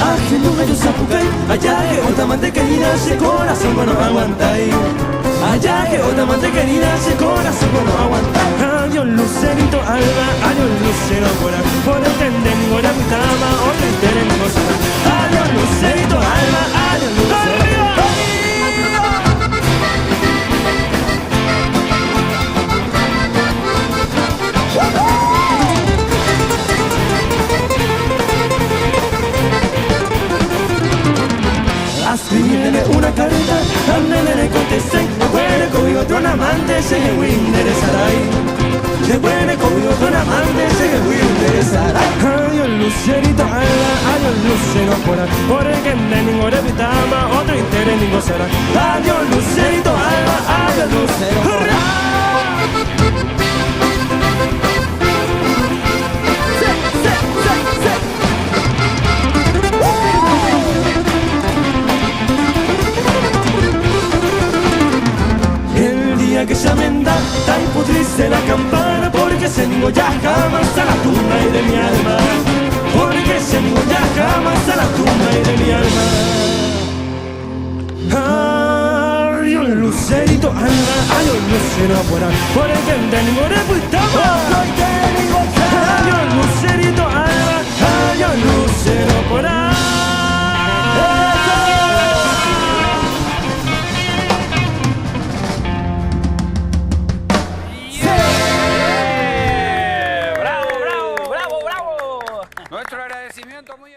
Ajeno medio zapucay, allá que otra mantequilla, ese corazón no aguanta ahí. Allá que otra mantequilla, ese corazón no aguanta. Adiós lucerito alba, adiós lucero por el tendengo de mi cama, otro tendengo será. Adiós lucerito alba, adiós lucero. Escribirle una carta, al nene le contesté. De buena conmigo otro amante, se me voy a interesar ahí. De buena conmigo otro amante, se me voy a interesar ahí. Adiós lucerito alba, adiós lucero por el tendengo de mi cama, otro tendengo será. Adiós lucerito alba, adiós lucero. Que ya me da tan pudrirse la campana, porque se niego ya jamás a la tumba y de mi alma, porque se niego ya jamás a la tumba y de mi alma. Adiós lucerito alba, adiós lucero por el tendengo de mi cama. Adiós lucerito alba, adiós lucero por ahí. Nuestro agradecimiento muy